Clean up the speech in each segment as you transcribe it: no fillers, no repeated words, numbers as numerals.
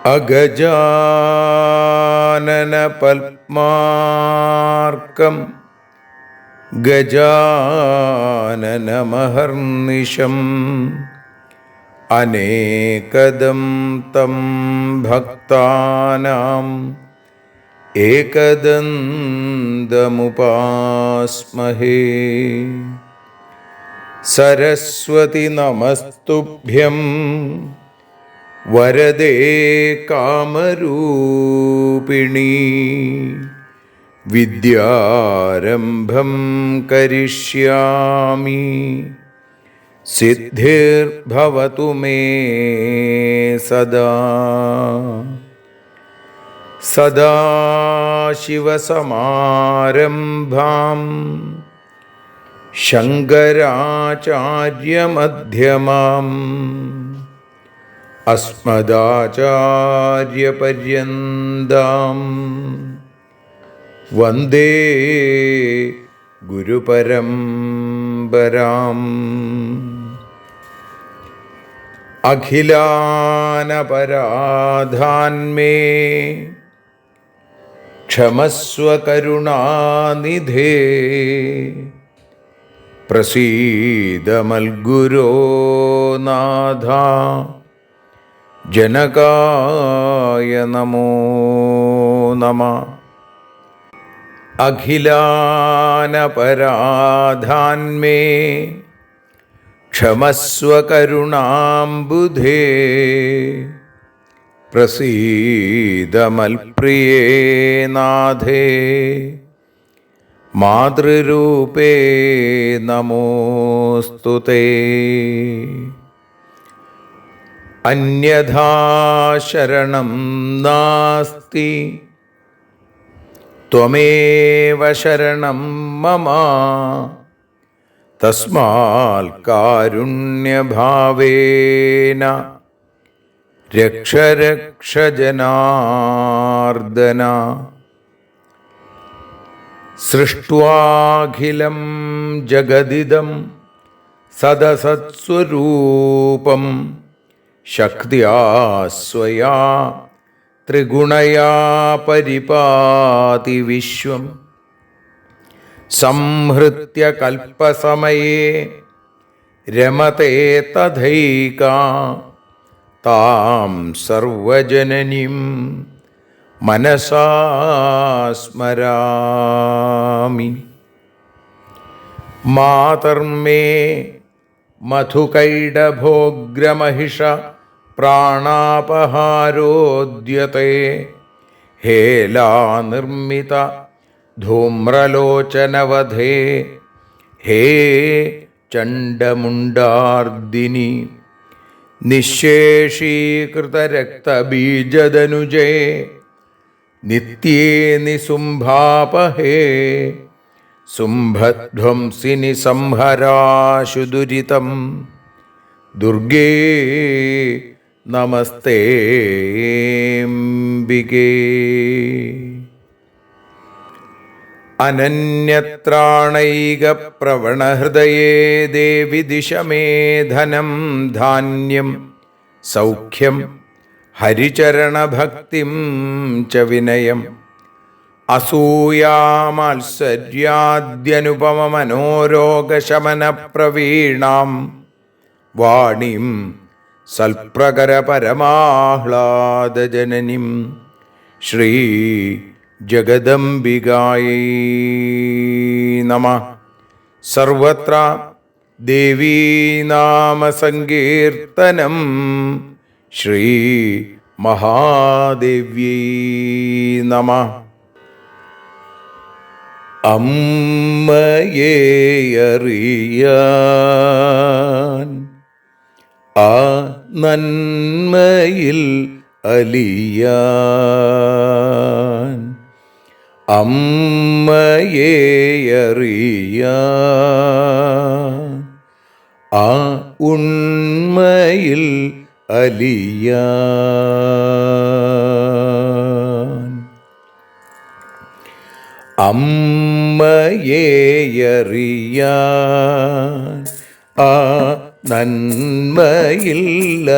അഗജാനന പത്മാർക്കം ഗജാനനമഹർനിശം അനേകദം തം ഭക്താനാം ഏകദന്തമുപാസ്മഹേ. സരസ്വതി നമസ്തുഭ്യം വരദേ കാമരൂപിണീ. വിദ്യാരംഭം കരിഷ്യാമി സിദ്ധിർഭവതു മേ സദാ. സദാശിവസമാരംഭാം ശങ്കരാചാര്യമധ്യമാം അസ്മദാചാര്യപര്യന്താം വന്ദേ ഗുരുപരമ്പരാം. അഖിലാനപരാധാന്മേ ക്ഷമസ്വ കരുണാനിധേ. പ്രസീദ മൽഗുരോ നാഥ ജനകായ നമോ നമഃ. അഖിലാനപരാധാന്മേ ക്ഷമസ്വ കരുണാംബുധേ. പ്രസീദ മൽപ്രിയേ നാഥേ മാതൃരൂപേ നമോസ്തുതേ. അന്യഥാ ശരണം നാസ്തി ത്വമേവ ശരണം മമ. തസ്മാൽ കാരുണ്യഭാവേന രക്ഷ രക്ഷ ജനാർദ്ദന. സൃഷ്ട്വാഖിലം ജഗദിദം സദസത്സ്വരൂപം ശക്തിയാ സ്വയാ ത്രിഗുണയാ പരിപാതി വിശ്വം. സംഹൃത്യ കൽപ്പസമയേ രമതേ തഥൈകാ. താം സർവജനനീം മനസാ സ്മരാമി. മാതർമേ മധുകൈടഭോഗ്രമഹിഷ പ്രാണാപഹാരോദ്യത്തെ. ഹേലാനിർമ്മിത ധൂമ്രലോചനവധേ. ഹേ ചണ്ഡമുണ്ഡാർദിനി. നിശേഷീകൃതരക്തബീജദനുജേ നിത്യേ നിസുംഭാപഹേ. സുംഭധ്വംസിനി സംഹരാശു ദുരിതം. ദുർഗേ നമസ്തേംബികേ. അനന്യത്രാണൈകപ്രവണഹൃദയേ ദേവി ദിശ മേ ധനം ധാന്യം സൗഖ്യം ഹരിചരണഭക്തിം ച വിനയം. അസൂയാമാത്സര്യാദ്യനുപമമനോരോഗശമനപ്രവീണാം വാണീം സൽപ്രകരപരമാഹ്ലാദജനനീം ശ്രീ ജഗദംബികായൈ നമഃ. സർവത്ര ദേവീനാമസങ്കീർത്തനം ശ്രീ മഹാദേവ്യൈ നമഃ. അമ്മയെ അറിയാൻ ആ നന്മയിൽ അലിയാൻ, അമ്മയെ അറിയാൻ ആ ഉണ്മയിൽ അലിയാൻ, അമ്മയെ അറിയാൻ ആ നന്മയിൽ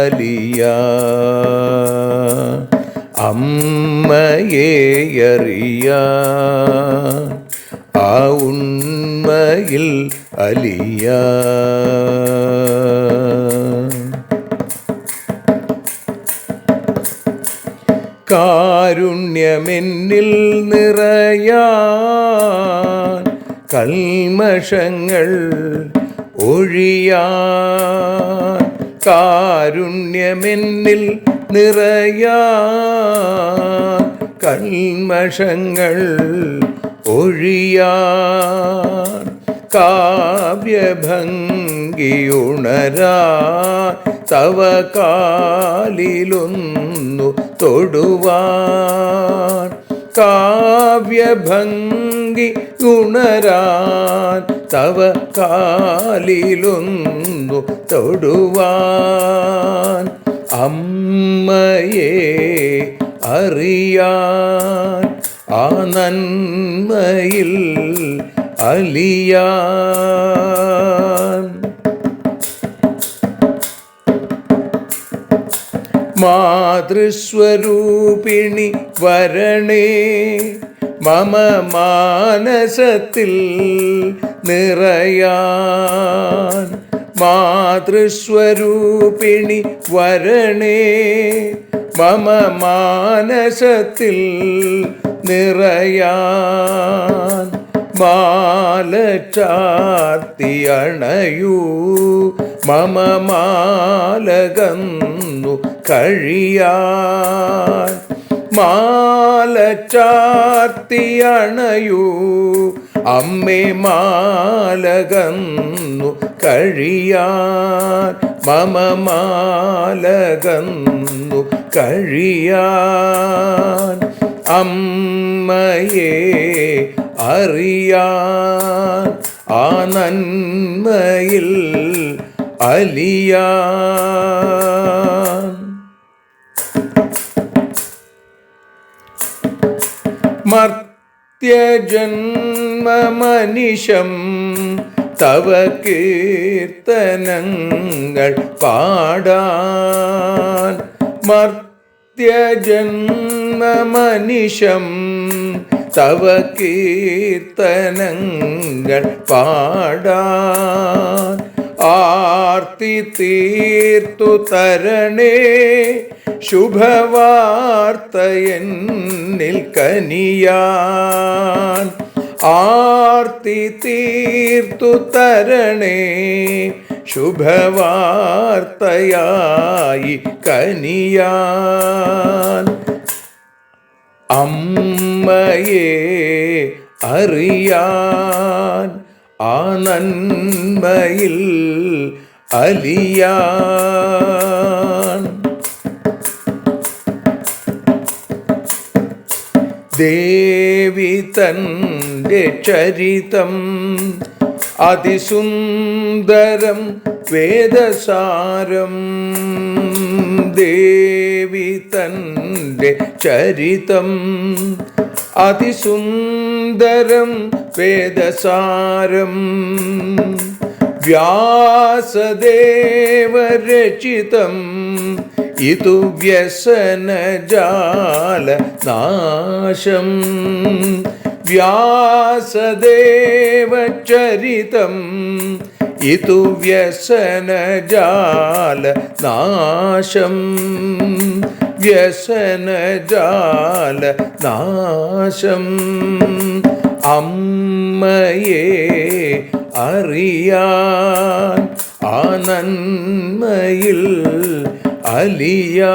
അലിയാൻ, അമ്മയെ അറിയാൻ ആ ഉണ്മയിൽ അലിയാൻ. കാരുണ്യമെന്നിൽ നിറയാൻ, കൽമഷങ്ങൾ ഒഴിയാൻ, കാരുണ്യമെന്നിൽ നിറയാൻ, കൽമഷങ്ങൾ ഒഴിയാൻ, കാവ്യഭംഗിയുണരാൻ തവ കാലിലൊന്നു തൊടുവാൻ, കാവ്യഭംഗി ഉണരാൻ തവ കാലിലൊന്നു തൊടുവാൻ, അമ്മയെ അറിയാൻ ആ നന്മയിൽ അലിയാൻ. മാതൃസ്വരൂപിണി വരണേ മമ മാനസത്തിൽ നിറയാൻ, മാതൃസ്വരൂപിണി വരണേ മമ മാനസത്തിൽ നിറയാൻ, മാല ചാർത്തി അണയൂ മമ മാലകന്നു കഴിയാൻ, മാല ചാർത്തി അണയൂ അമ്മേ മാലകന്നു കഴിയാൻ, മമ മാലകന്നു കഴിയാൻ, അമ്മയെ അറിയാൻ ആ നന്മയിൽ അലിയാൻ. മർത്യജന്മമനിശം തവ കീർത്തനങ്ങൾ പാടാൻ, മർത്യജന്മമനിശം തവ കീർത്തനങ്ങൾ പാടാൻ, ആർത്തി തീർത്തു തരണേ ശുഭവാർത്തയെന്നിൽ കനിയാൻ, ആർത്തി തീർത്തു തരണേ ശുഭവാർത്തയായി കനിയാൻ, അമ്മയെ അറിയാൻ ആ നന്മയിൽ അലിയാൻ. ദേവി തൻ്റെ ചരിതം അതിസുന്ദരം വേദസാരം, ദേവി തൻ്റെ ചരിതം അതിസുന്ദരം വേദസാരം, വ്യാസദേവരചിതം ഇതു വ്യസനജാല നാശം, വ്യാസദേവചരിതം ഇതു വ്യസനജാല നാശം, വ്യസനജാല നാശം, അമ്മയെ അറിയാൻ ആ നന്മയിൽ അലിയാൻ.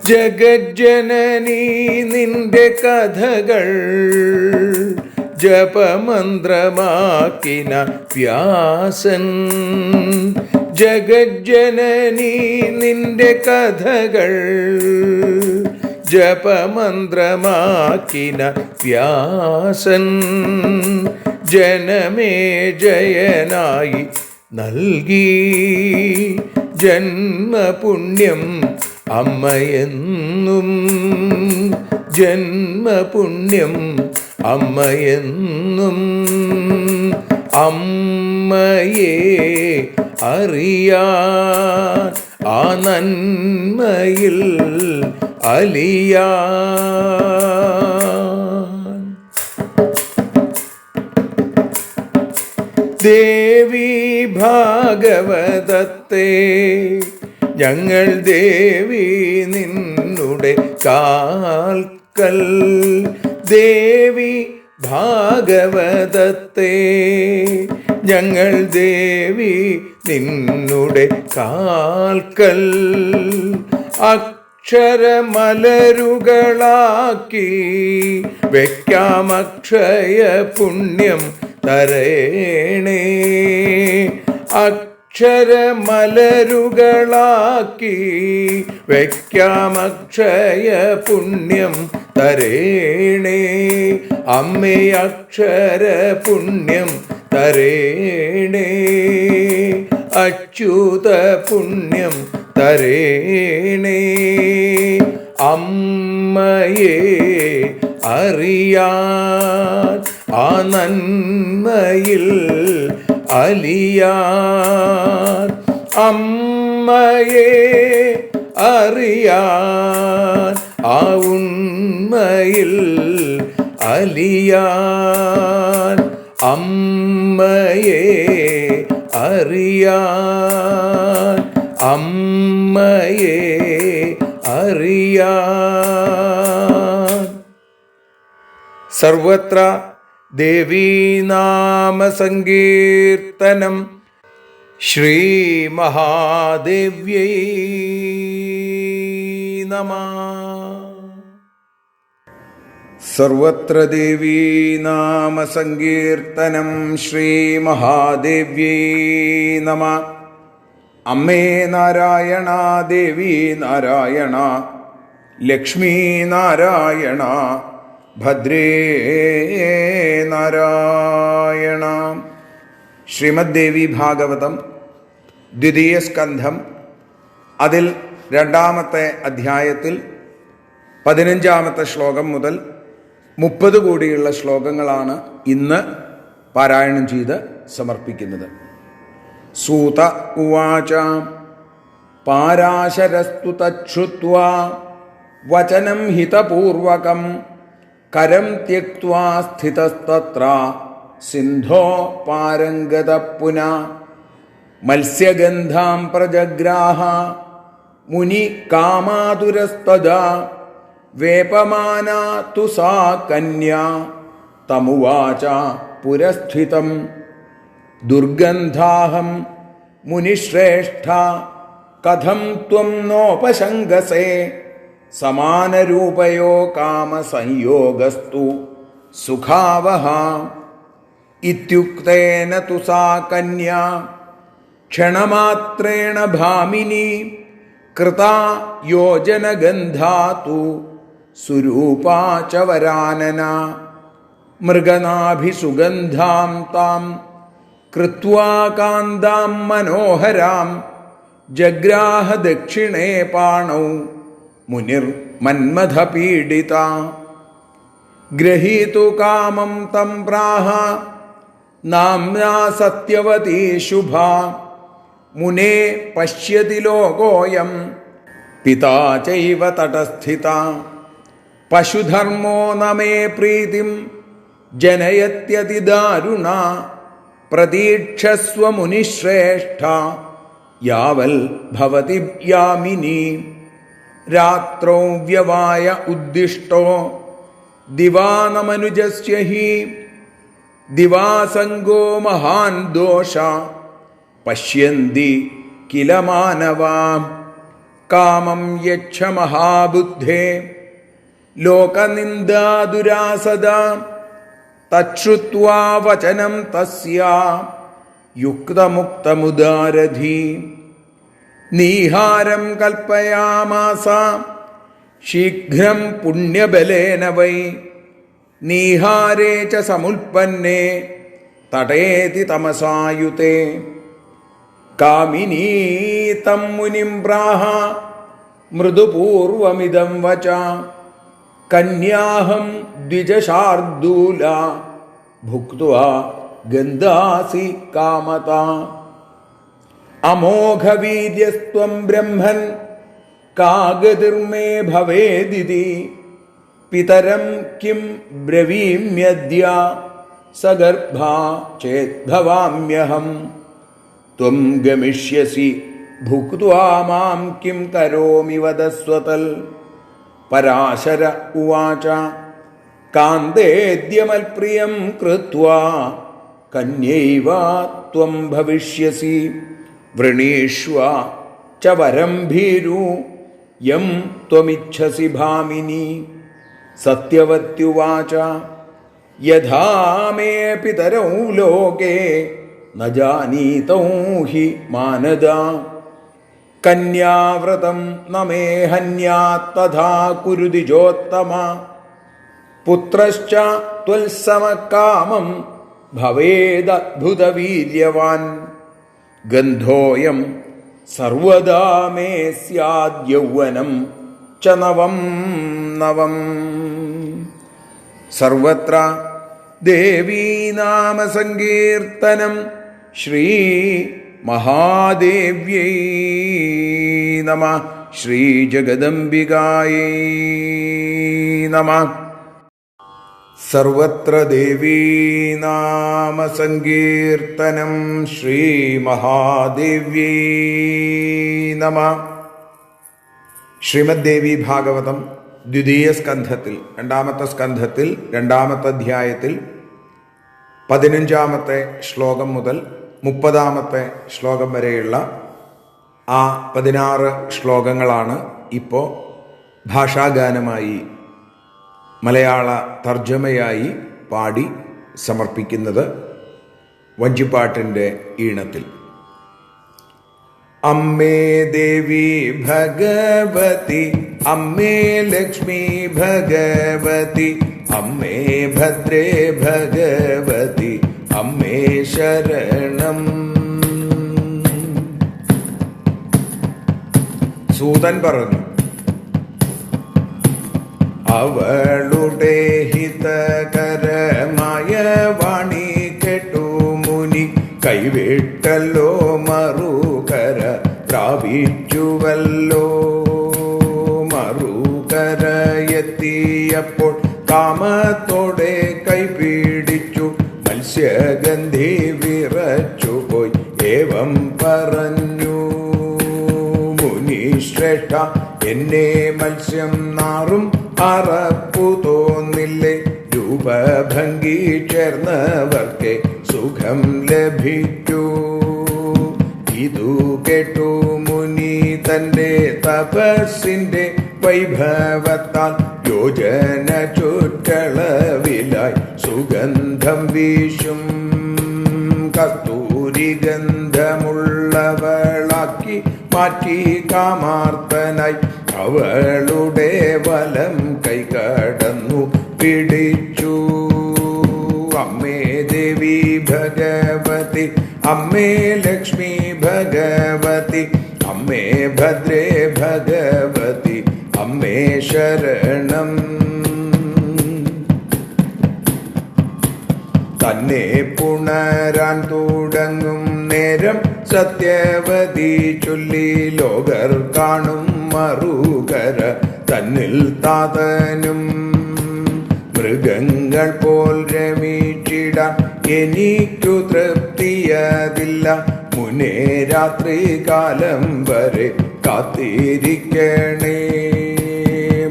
ജഗജ്ജനനീ നിന്റെ കഥകൾ ജപമന്ത്രമാക്കിന വ്യാസൻ. ജഗജ്ജനനീ നിന്റെ കഥകൾ ജപമന്ത്രമാക്കിന വ്യാസൻ. ജനമേ ജയനായി നൽകി ജന്മപുണ്യം അമ്മയെന്നും. ജന്മപുണ്യം അമ്മയെന്നും. അമ്മയെ അറിയാൻ ആ നന്മയിൽ അലിയാൻ. ദേവി ഭാഗവതത്തെ ഞങ്ങൾ ദേവി നിന്നുടെ കാൽക്കൽ. ദേവി ഭാഗവതത്തെ ഞങ്ങൾ ദേവി നിന്നുടെ കാൽക്കൽ. അക്ഷരമലരുകളാക്കി വയ്ക്കാം അക്ഷയ പുണ്യം തരേണേ. അക്ഷരമലരുകളാക്കി വയ്ക്കാം അക്ഷയ പുണ്യം തരേണേ. അമ്മേ അക്ഷര പുണ്യം തരേണേ. അച്യുത പുണ്യം തരേണേ. അമ്മയെ അറിയാൻ ആ നന്മയിൽ അലിയാൻ. അമ്മയെ അറിയാൻ ആ ഉണ്മയിൽ അലിയാൻ. അമ്മയെ അറിയാൻ. അമ്മയെ അറിയാൻ. സർവത്ര ദേവീനാമസങ്കീർത്തനം. ശ്രീ മഹാദേവ്യൈ നമഃ. സർവത്ര ദേവീനാമസങ്കീർത്തനം. ശ്രീ മഹാദേവ്യൈ നമഃ. അമ്മേ നാരായണ, ദേവി നാരായണ, ലക്ഷ്മീ നാരായണ, ഭദ്രേ നാരായണ. ശ്രീമദ് ദേവി ഭാഗവതം ദ്വിതീയ സ്കന്ധം, അതിൽ 2-ാമത്തെ അധ്യായത്തിൽ 15-ാമത്തെ ശ്ലോകം മുതൽ 30 കൂടിയുള്ള ശ്ലോകങ്ങളാണ് ഇന്ന് പാരായണം ചെയ്ത് സമർപ്പിക്കുന്നത്. സൂത ഉവാച പാരാശരസ്തു തച്ഛ്രുത്വാ വചനം ഹിതപൂർവകം കരം ത്യക്ത്വാ സ്ഥിതസ്തത്ര സിന്ധോ പാരംഗത പുനാ. മത്സ്യഗന്ധാം പ്രജഗ്രാഹ മുനി കാമാതുരസ്തദാ വേപമാനാ തു സാ കന്യാ തമുവാച പുരസ്ഥിതം. ദുർഗന്ധാഹം മുനിശ്രേഷ്ഠ കഥം ത്വം നോപശങ്കസേ സമാനരൂപയോ കാമസംയോഗസ്തു സുഖാവഹ. ഇത്യുക്തേന തു സാ കന്യാ ക്ഷണമാത്രേണ ഭാമിനി കൃതാ യോജനഗന്ധാ തു സുരൂപാ ച വരാനന. മൃഗനാഭിസുഗന്ധാം താം കൃത്വാ കാന്താം മനോഹരാം ജഗ്രാഹ ദക്ഷിണേ പാണൗ മുനിർ മന്മഥപീഡിത. ഗ്രഹീതു കാമം തം പ്രാഹ നാമ്നാ സത്യവതീ ശുഭാ. മുനേ പശ്യതി ലോകോയം പിതാ ചൈവ തടസ്ഥിത. പശുധർമ്മോ നമേ പ്രീതിം ജനയത്യതിദാരുണ. പ്രതീക്ഷസ്വ മുനിശ്രേഷ്ഠ യാവൽ ഭവതി യാമിനി. രാത്രോ വ്യവായ ഉദ്ദിഷ്ടോ ദിവാനമനുജസ്യ ഹി ദിവാസംഗോ മഹാൻ ദോഷ പശ്യന്തി കില മാനവാ. കാമം യച്ഛ മഹാബുദ്ധേ ലോകനിന്ദാദുരാസദ തച്ഛ്രുത്വാ വചനം തസ്യാ യുക്തമുക്തമുദാരധി നീഹാരം കൽപ്പയാമാസ ശീഘ്രം പുണ്യബലേന വൈ നീഹാരേ ച സമുൽപ്പന്നേ തടേതി തമസായുതേ കാമിനീ തം മുനിം പ്രാഹ മൃദുപൂർവമിദം വച കന്യാഹം ദ്വിജശാർദൂല ഭുക്ത്വാ ഗന്ധാസി കാമത അമോഘവീര്യസ്ത്വം ബ്രഹ്മൻ കാഗതിർമേ ഭവേദിതി പിതരം കിം ബ്രവീമ്യദ്യ സഗർഭാ ചേദ്ഭവാമ്യഹം ത്വം ഗമിഷ്യസി ഭുക്ത്വാ മാം കിം കരോമി വദസ്വതൽ പരാശര ഉവാച കാന്തേദ്യമൽപ്രിയം കൃത്വാ കന്യൈവ ത്വം ഭവിഷ്യസി വൃണീഷ്വ ച വരം ഭീരു യം ത്വമിച്ഛസി ഭാമിനി സത്യവത്യുവാച യഥാ മേ പിതരൗ ലോകേ ന ജാനീതൗ ഹി മാനദ കന്യാവ്രതം ന മേ ഹന്യാത് തഥാ കുരു ദ്വിജോത്തമ പുത്രശ്ച ത്വൽസമകാമം ഭവേദദ്ഭുതവീര്യവാൻ ഗന്ധോയം സർവദാ മേ സ്യാദ്യൗവനം ച നവം നവം. സർവത്ര ദേവീ നാമ സങ്കീർത്തനം. ശ്രീ മഹാദേവ്യൈ നമഃ. ശ്രീ ജഗദംബികായൈ നമഃ. സർവത്ര ദേവീ നാമ സങ്കീർത്തനം. ശ്രീ മഹാദേവ്യൈ നമഃ. ശ്രീമദ് ദേവി ഭാഗവതം ദ്വിതീയ സ്കന്ധത്തിൽ രണ്ടാമത്തെ സ്കന്ധത്തിൽ രണ്ടാമത്തെ അധ്യായത്തിൽ 15-ാമത്തെ ശ്ലോകം മുതൽ 30-ാമത്തെ ശ്ലോകം വരെയുള്ള ആ 16 ശ്ലോകങ്ങളാണ് ഇപ്പോൾ ഭാഷാഗാനമായി മലയാള തർജ്ജമയായി പാടി സമർപ്പിക്കുന്നത് വഞ്ചിപ്പാട്ടിൻ്റെ ഈണത്തിൽ. അമ്മേ ദേവി ഭഗവതി, അമ്മേ ലക്ഷ്മി ഭഗവതി, അമ്മേ ഭദ്രേ ഭഗവതി, അമ്മേ ശരണം. സൂതൻ പറഞ്ഞു, അവളുടെ ഹിതകരമായ വാണി കേട്ടു മുനി കൈവിട്ടല്ലോ മറുകര പ്രാപിച്ചുവല്ലോ. മറുകരയെത്തിയപ്പോൾ കാമത്തോടെ കൈപിടിച്ചു മത്സ്യഗന്ധി വിറച്ചുപോയി ഏവം പറഞ്ഞു, മുനിശ്രേഷ്ഠ എന്നെ മത്സ്യം നാറും അറപ്പു തോന്നില്ലേ, രൂപഭംഗി ചേർന്നവർക്ക് സുഖം ലഭിച്ചു. ഇതു കേട്ടു മുനി തന്റെ തപസ്സിന്റെ വൈഭവത്താൽ യോജന ചുറ്റളവിലായി സുഗന്ധം വീശും കസ്തൂരി ഗന്ധമുള്ളവളാക്കി മാറ്റി കാമാർത്തനായി അവളുടെ വലം കൈ കടന്നു പിടിച്ചു. അമ്മേ ദേവി ഭഗവതി, അമ്മേ ലക്ഷ്മി ഭഗവതി, അമ്മേ ഭദ്രേ ഭഗവതി, അമ്മേ ശരണം. തന്നെ പുണരാൻ തുടങ്ങും നേരം സത്യവതി ചൊല്ലി ലോകർ കാണും മറുകര തന്നിൽ താതനും. മൃഗങ്ങൾ പോൽ രമിച്ചിടാൻ എനിക്കു തൃപ്തിയതില്ല, മുനേ രാത്രി കാലം വരെ കാത്തിരിക്കണേ.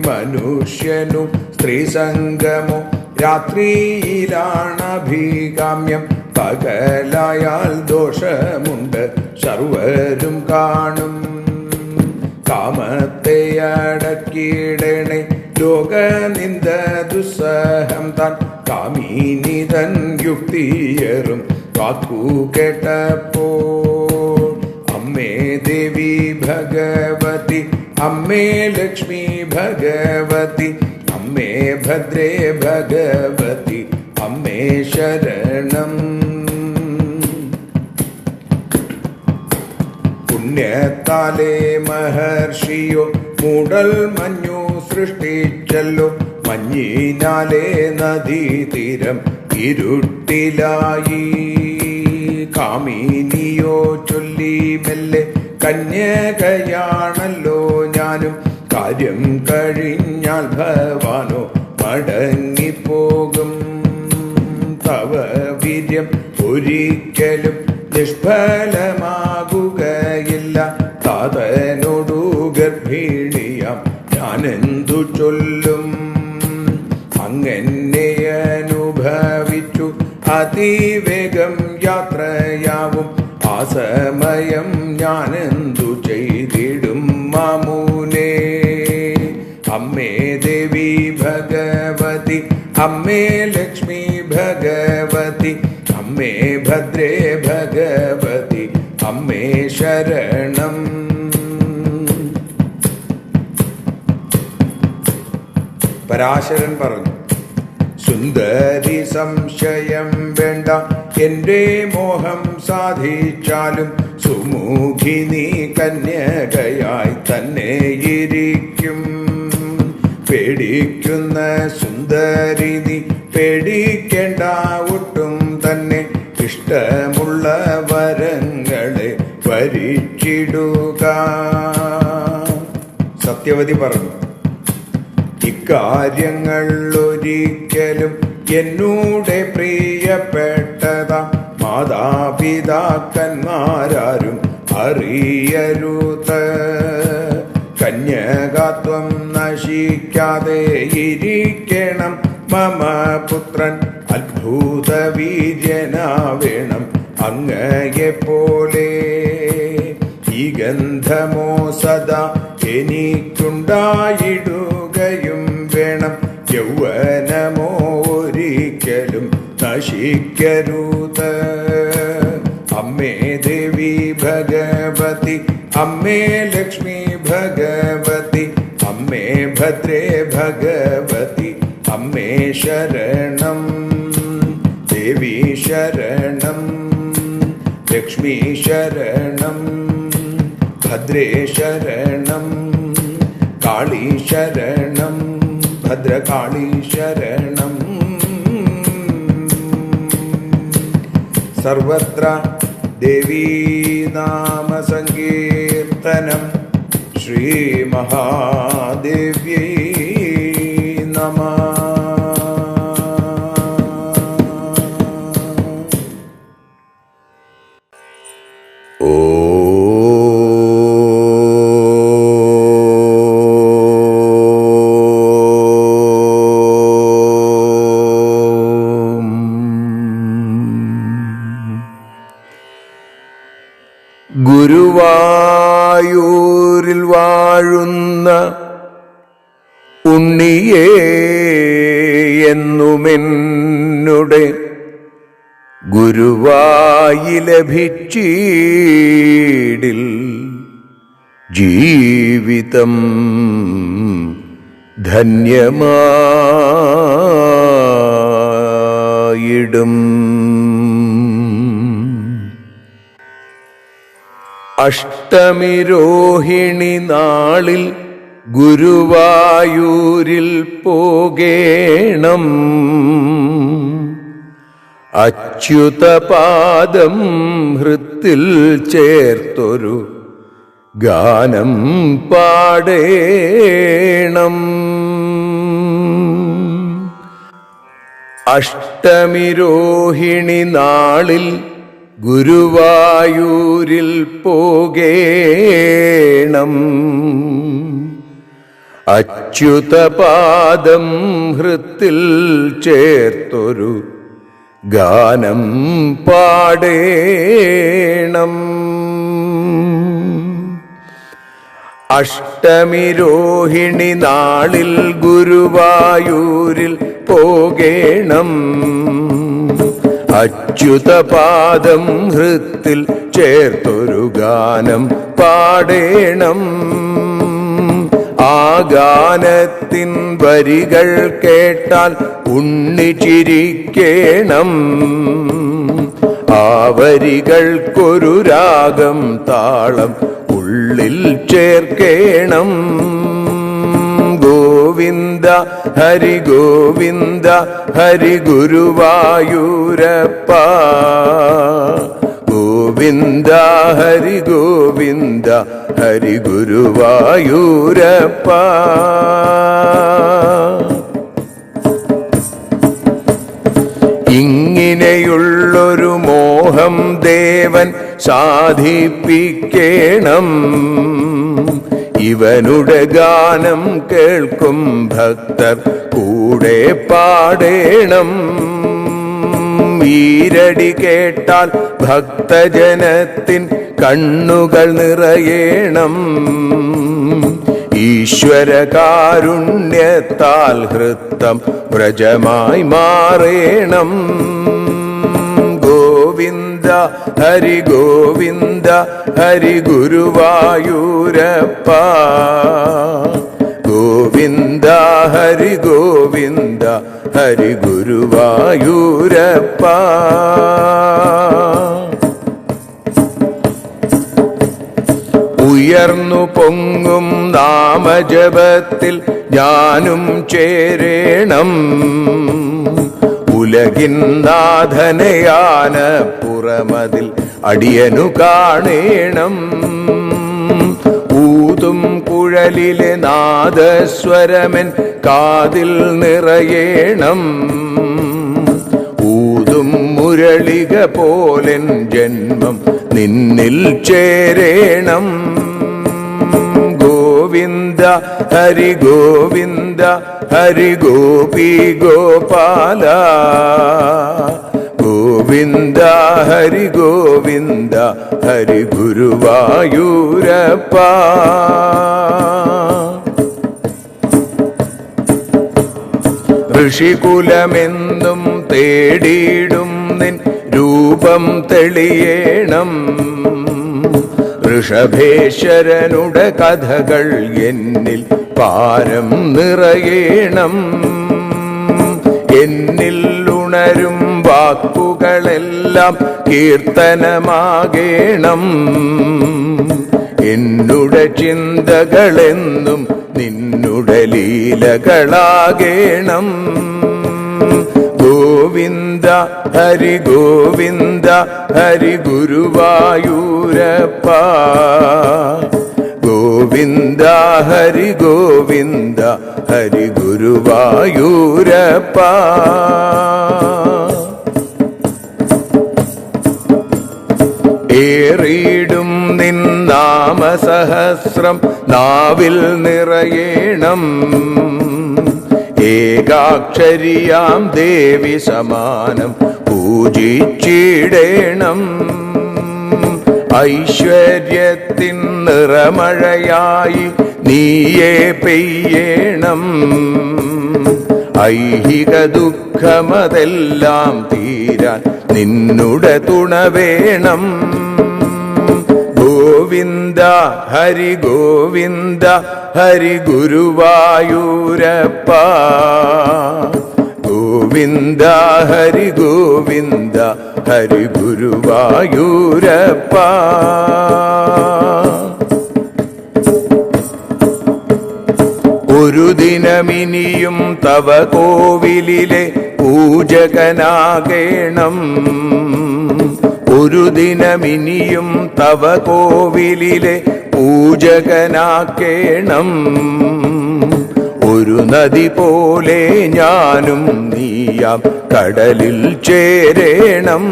മനുഷ്യനു സ്ത്രീ സംഗമോ രാത്രിയിലാണഭികാമ്യം, പകലായാൽ ദോഷമുണ്ട് സർവരും കാണും. കാമത്തെ അടക്കിയിടണേ ലോകനിന്ദ ദുസ്സഹം താൻ കാമിനിതൻ യുക്തിയേറും വാക്കു കേട്ടപ്പോൾ അമ്മേ ദേവി ഭഗവതി അമ്മേ ലക്ഷ്മി ഭഗവതി അമ്മേ ഭദ്രേ ഭഗവതി അമ്മേ ശരണം. പുണ്യത്താലേ മഹർഷിയോ മൂടൽ മഞ്ഞു സൃഷ്ടിച്ചല്ലോ മഞ്ഞിനാലേ നദീതീരം ഇരുട്ടിലായി കാമിനിയോ ചൊല്ലി മെല്ലെ കന്യകയാണല്ലോ ഞാനും കാര്യം കഴിഞ്ഞാൽ ഭവാനോ മടങ്ങിപ്പോകും തവ വീര്യം ഒരിക്കലും നിഷ്ഫലമാകുകയില്ല താതനോടു ഗർഭിണിയാം ഞാനെന്തു ചൊല്ലും അങ്ങനെ അനുഭവിച്ചു അതിവേഗം യാത്രയാവും ആ സമയം ഞാനെന്തു ചെയ്തിടും മാമൂനേ. അമ്മേ ദേവി ഭഗവതി അമ്മേ ലക്ഷ്മി ഭഗവതി അമ്മേ ഭദ്രേ ഭഗവതി അമ്മേ ശരണം. പരാശരൻ പറഞ്ഞു, സുന്ദരി സംശയം വേണ്ട, എന്റെ മോഹം സാധിച്ചാലും സുമുഖിനി കന്യകയായി തന്നെ ഇരിക്കും. പേടിക്കുന്ന സുന്ദരി നീ പേടിക്കേണ്ട ഒട്ടും തന്നെ, ഇഷ്ടമുള്ള വരങ്ങളെ വരിച്ചിടുക. സത്യവതി പറഞ്ഞു, ഇക്കാര്യങ്ങൾ ഒരിക്കലും എന്നൂടെ പ്രിയപ്പെട്ടതാ മാതാപിതാക്കന്മാരാരും അറിയരുത്. കന്യകാത്വം നശിക്കാതെ ഇരിക്കണം മമ പുത്രൻ, അത്ഭുത വീര്യനാവേണം അങ്ങയെപ്പോലെ. ഈ ഗന്ധമോ സദാ എനിക്കുണ്ടായിടുകയും വേണം, യൗവനമോ ഒരിക്കലും നശിക്കരുത്. അമ്മേ ദേവി ഭഗവതി അമ്മേ ലക്ഷ്മി ഭഗവതി അമ്മേ ഭദ്രേ ഭഗവതി അമ്മേ ശരണം. ദേവി ശരണം, ലക്ഷ്മി ശരണം, ഭദ്രേ ശരണം, കാളി ശരണം, ഭദ്രകാളി ശരണം. സർവത്ര ദേവീ നാമ സങ്കീർത്തനം. ശ്രീ മഹാദേവ്യൈ നമഃ. ഗുരുവായൂരിൽ വാഴുന്ന ഉണ്ണിയേ എന്നുമെന്നുടെ ഗുരുവായി ലഭിച്ചീടിൽ ജീവിതം ധന്യമായിടും. അഷ്ടമി രോഹിണി നാളിൽ ഗുരുവായൂരിൽ പോകേണം, അച്യുതപാദം ഹൃത്തിൽ ചേർത്തൊരു ഗാനം പാടേണം. അഷ്ടമി രോഹിണി നാളിൽ ഗുരുവായൂരിൽ പോകേണം, അച്യുതപാദം ഹൃത്തിൽ ചേർത്തൊരു ഗാനം പാടേണം. അഷ്ടമി രോഹിണി നാളിൽ ഗുരുവായൂരിൽ പോകേണം. അച്യുതപാദം ഹൃത്തിൽ ചേർത്തൊരു ഗാനം പാടേണം. ആ ഗാനത്തിൻ വരികൾ കേട്ടാൽ ഉണ്ണി ചിരിക്കേണം. ആ വരികൾക്കൊരു രാഗം താളം ഉള്ളിൽ ചേർക്കേണം. ഗോവിന്ദ ഹരി ഗോവിന്ദ ഹരി ഗുരുവായൂരപ്പ. ഗോവിന്ദ ഹരി ഗോവിന്ദ ഹരി ഗുരുവായൂരപ്പ. ഇങ്ങനെയുള്ളൊരു മോഹം ദേവൻ സാധിപ്പിക്കേണം. ഇവനുടെ ഗാനം കേൾക്കും ഭക്തർ കൂടെ പാടേണം. ഈരടി കേട്ടാൽ ഭക്തജനത്തിൻ കണ്ണുകൾ നിറയേണം. ഈശ്വര കാരുണ്യത്താൽ ഹൃത്തം വ്രജമായി മാറേണം. ഗോവിന്ദ ഹരി ഗോവിന്ദ ഹരി ഗുരുവായൂരപ്പ. ഗോവിന്ദ ഹരി ഗോവിന്ദ ഹരി ഗുരുവായൂരപ്പ. ഉയർന്നു പൊങ്ങും നാമജപത്തിൽ ഞാനും ചേരേണം. ഉലകിൻ നാഥനയാന പുറമതിൽ അടിയനു കാണേണം. ഊതും കുഴലിലെ നാദസ്വരമൻ കാതിൽ നിറയേണം. ഊതും മുരളിക പോലൻ ജന്മം നിന്നിൽ ചേരേണം. ഗോവിന്ദ ഹരി ഗോവിന്ദ ഹരി ഗോപി ഗോപാല. ഗോവിന്ദ ഹരി ഗോവിന്ദ ഹരി ഗുരുവായൂരപ്പ. ഋഷികുലമെന്നും തേടിയിടും നിൻ രൂപം തെളിയേണം. ഋഷഭേശ്വരനുടെ കഥകൾ എന്നിൽ പാരം നിറയേണം. എന്നിൽ ഉണരും വാക്കുകളെല്ലാം കീർത്തനമാകേണം. എന്നുടെ ചിന്തകളെന്നും നിന്നുടെ ലീലകളാകേണം. ഗോവിന്ദ ഹരി ഗോവിന്ദ ഹരി ഗുരുവായൂരപ്പ. ഗോവിന്ദ ഹരി ഗോവിന്ദ ഹരി ഗുരുവായൂരപ്പ. ഏറിയിടും നിൻ നാമസഹസ്രം നാവിൽ നിറയേണം. ഏകാക്ഷരിയാം ദേവി സമാനം പൂജിച്ചിടേണം. ഐശ്വര്യത്തിൻ നിറമഴയായി നീയേ പെയ്യണം. ഐഹിക ദുഃഖമതെല്ലാം തീരാൻ നിന്നുടെ തുണ വേണം. ഗോവിന്ദ ഹരി ഗോവിന്ദ ഹരി ഗുരുവായൂരപ്പ. ഗോവിന്ദ ഹരി ഗോവിന്ദ ഹരി ഗുരുവായൂരപ്പ. ഒരു ദിനമിനിയും തവ കോവിലിലെ പൂജകനാകേണം. ഒരു ദിനമിനിയും തവ കോവിലിലെ പൂജകനാക്കേണം. ഒരു നദി പോലെ ഞാനും നീയാം കടലിൽ ചേരേണം.